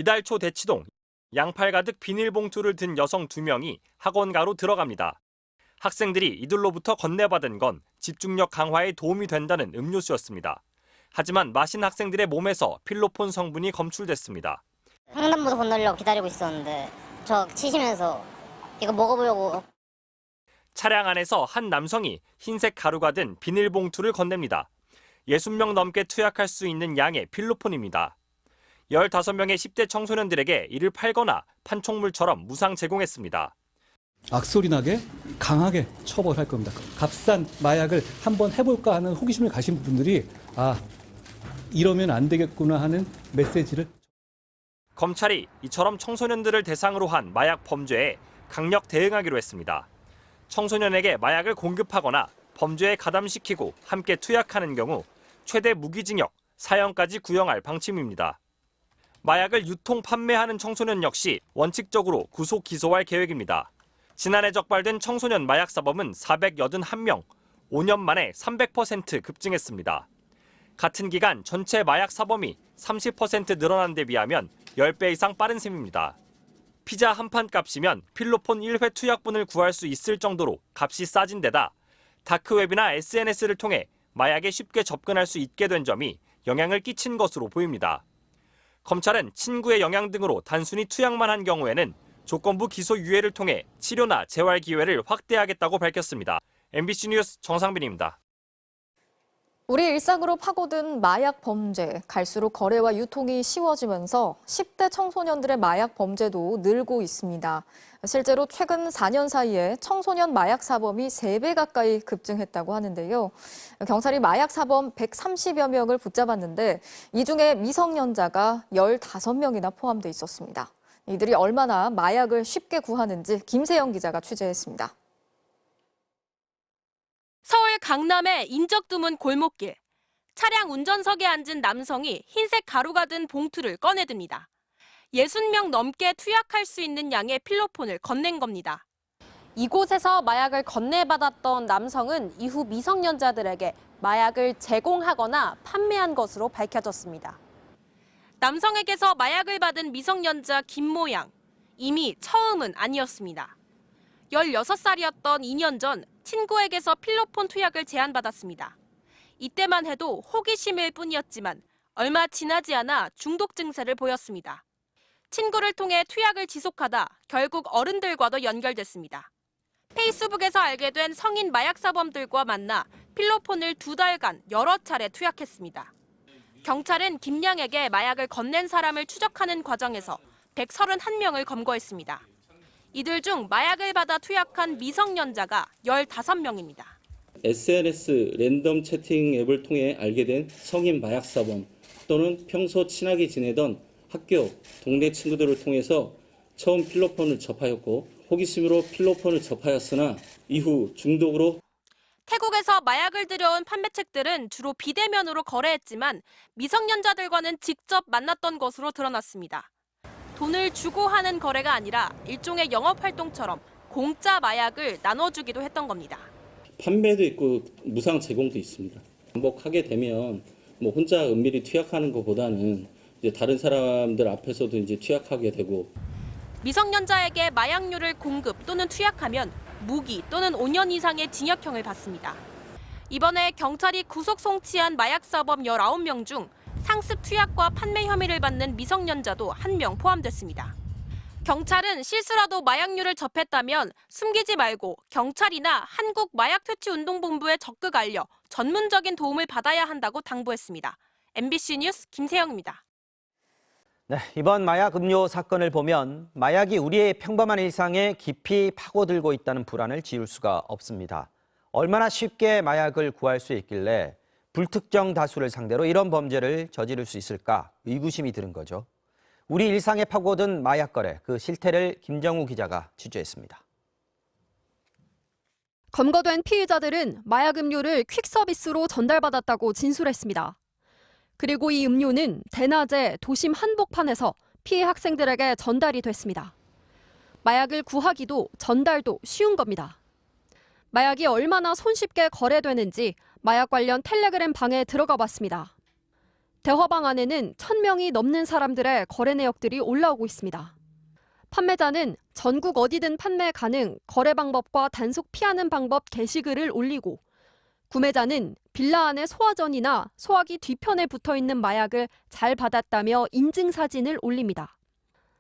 이달 초 대치동 양팔 가득 비닐봉투를 든 여성 2명이 학원가로 들어갑니다. 학생들이 이들로부터 건네받은 건 집중력 강화에 도움이 된다는 음료수였습니다. 하지만 마신 학생들의 몸에서 필로폰 성분이 검출됐습니다. 횡단보도 건너려고 기다리고 있었는데 저 치시면서 이거 먹어보려고. 차량 안에서 한 남성이 흰색 가루가 든 비닐봉투를 건넵니다. 60명 넘게 투약할 수 있는 양의 필로폰입니다. 15명의 10대 청소년들에게 이를 팔거나 판촉물처럼 무상 제공했습니다. 악소리 나게 강하게 처벌할 겁니다. 값싼 마약을 한번 해볼까 하는 호기심을 가진 분들이 이러면 안 되겠구나 하는 메시지를. 검찰이 이처럼 청소년들을 대상으로 한 마약 범죄에 강력 대응하기로 했습니다. 청소년에게 마약을 공급하거나 범죄에 가담시키고 함께 투약하는 경우 최대 무기징역, 사형까지 구형할 방침입니다. 마약을 유통, 판매하는 청소년 역시 원칙적으로 구속, 기소할 계획입니다. 지난해 적발된 청소년 마약 사범은 481명, 5년 만에 300% 급증했습니다. 같은 기간 전체 마약 사범이 30% 늘어난 데 비하면 10배 이상 빠른 셈입니다. 피자 한 판 값이면 필로폰 1회 투약분을 구할 수 있을 정도로 값이 싸진 데다 다크웹이나 SNS를 통해 마약에 쉽게 접근할 수 있게 된 점이 영향을 끼친 것으로 보입니다. 검찰은 친구의 영향 등으로 단순히 투약만 한 경우에는 조건부 기소 유예를 통해 치료나 재활 기회를 확대하겠다고 밝혔습니다. MBC 뉴스 정상빈입니다. 우리 일상으로 파고든 마약 범죄, 갈수록 거래와 유통이 쉬워지면서 10대 청소년들의 마약 범죄도 늘고 있습니다. 실제로 최근 4년 사이에 청소년 마약 사범이 3배 가까이 급증했다고 하는데요. 경찰이 마약 사범 130여 명을 붙잡았는데 이 중에 미성년자가 15명이나 포함돼 있었습니다. 이들이 얼마나 마약을 쉽게 구하는지 김세영 기자가 취재했습니다. 서울 강남의 인적 드문 골목길. 차량 운전석에 앉은 남성이 흰색 가루가 든 봉투를 꺼내듭니다. 60명 넘게 투약할 수 있는 양의 필로폰을 건넨 겁니다. 이곳에서 마약을 건네받았던 남성은 이후 미성년자들에게 마약을 제공하거나 판매한 것으로 밝혀졌습니다. 남성에게서 마약을 받은 미성년자 김모 양. 이미 처음은 아니었습니다. 16살이었던 2년 전 친구에게서 필로폰 투약을 제안받았습니다. 이때만 해도 호기심일 뿐이었지만 얼마 지나지 않아 중독 증세를 보였습니다. 친구를 통해 투약을 지속하다 결국 어른들과도 연결됐습니다. 페이스북에서 알게 된 성인 마약 사범들과 만나 필로폰을 2달간 여러 차례 투약했습니다. 경찰은 김 양에게 마약을 건넨 사람을 추적하는 과정에서 131명을 검거했습니다. 이들 중 마약을 받아 투약한 미성년자가 15명입니다. SNS 랜덤 채팅 앱을 통해 알게 된 성인 마약 사범 또는 평소 친하게 지내던 학교, 동네 친구들을 통해서 처음 필로폰을 접하였고 호기심으로 필로폰을 접하였으나 이후 중독으로. 태국에서 마약을 들여온 판매책들은 주로 비대면으로 거래했지만 미성년자들과는 직접 만났던 것으로 드러났습니다. 돈을 주고 하는 거래가 아니라 일종의 영업활동처럼 공짜 마약을 나눠주기도 했던 겁니다. 판매도 있고 무상 제공도 있습니다. 반복하게 되면 혼자 은밀히 투약하는 것보다는 이제 다른 사람들 앞에서도 이제 투약하게 되고. 미성년자에게 마약류를 공급 또는 투약하면 무기 또는 5년 이상의 징역형을 받습니다. 이번에 경찰이 구속 송치한 마약 사범 19명 중 상습 투약과 판매 혐의를 받는 미성년자도 1명 포함됐습니다. 경찰은 실수라도 마약류를 접했다면 숨기지 말고 경찰이나 한국마약퇴치운동본부에 적극 알려 전문적인 도움을 받아야 한다고 당부했습니다. MBC 뉴스 김세영입니다. 네, 이번 마약 음료 사건을 보면 마약이 우리의 평범한 일상에 깊이 파고들고 있다는 불안을 지울 수가 없습니다. 얼마나 쉽게 마약을 구할 수 있길래 불특정 다수를 상대로 이런 범죄를 저지를 수 있을까 의구심이 드는 거죠. 우리 일상에 파고든 마약 거래, 그 실태를 김정우 기자가 취재했습니다. 검거된 피의자들은 마약 음료를 퀵서비스로 전달받았다고 진술했습니다. 그리고 이 음료는 대낮에 도심 한복판에서 피해 학생들에게 전달이 됐습니다. 마약을 구하기도 전달도 쉬운 겁니다. 마약이 얼마나 손쉽게 거래되는지 마약 관련 텔레그램 방에 들어가 봤습니다. 대화방 안에는 1,000명이 넘는 사람들의 거래 내역들이 올라오고 있습니다. 판매자는 전국 어디든 판매 가능, 거래 방법과 단속 피하는 방법 게시글을 올리고, 구매자는 빌라 안에 소화전이나 소화기 뒤편에 붙어있는 마약을 잘 받았다며 인증사진을 올립니다.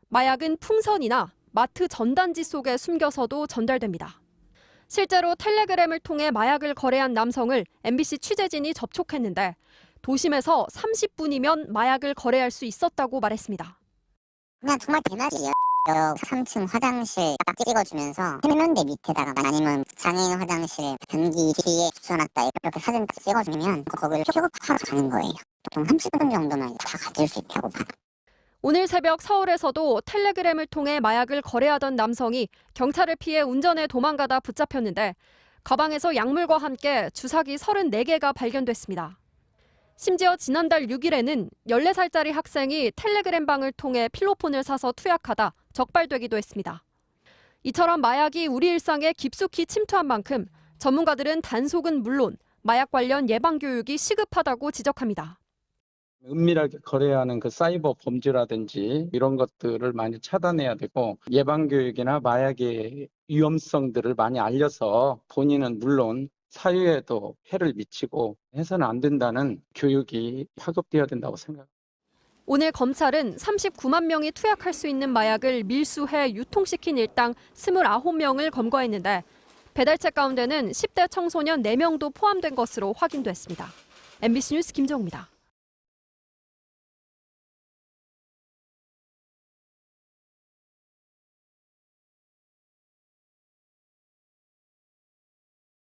마약은 풍선이나 마트 전단지 속에 숨겨서도 전달됩니다. 실제로 텔레그램을 통해 마약을 거래한 남성을 MBC 취재진이 접촉했는데 도심에서 30분이면 마약을 거래할 수 있었다고 말했습니다. 그냥 정말 대낮이에요. 3층 화장실 딱 찍어주면서 해면대 밑에다가 아니면 장애인 화장실 변기 뒤에 붙여놨다 이렇게 사진 딱 찍어주면 거기를 픽업하러 가는 거예요. 보통 30분 정도만 다 가질 수 있다고 봐요. 오늘 새벽 서울에서도 텔레그램을 통해 마약을 거래하던 남성이 경찰을 피해 운전해 도망가다 붙잡혔는데 가방에서 약물과 함께 주사기 34개가 발견됐습니다. 심지어 지난달 6일에는 14살짜리 학생이 텔레그램 방을 통해 필로폰을 사서 투약하다 적발되기도 했습니다. 이처럼 마약이 우리 일상에 깊숙이 침투한 만큼 전문가들은 단속은 물론 마약 관련 예방 교육이 시급하다고 지적합니다. 은밀하게 거래하는 그 사이버 범죄라든지 이런 것들을 많이 차단해야 되고 예방 교육이나 마약의 위험성들을 많이 알려서 본인은 물론 사회에도 해를 미치고 해서는 안 된다는 교육이 파급되어야 된다고 생각합니다. 오늘 검찰은 39만 명이 투약할 수 있는 마약을 밀수해 유통시킨 일당 29명을 검거했는데 배달책 가운데는 10대 청소년 4명도 포함된 것으로 확인됐습니다. MBC 뉴스 김정우입니다.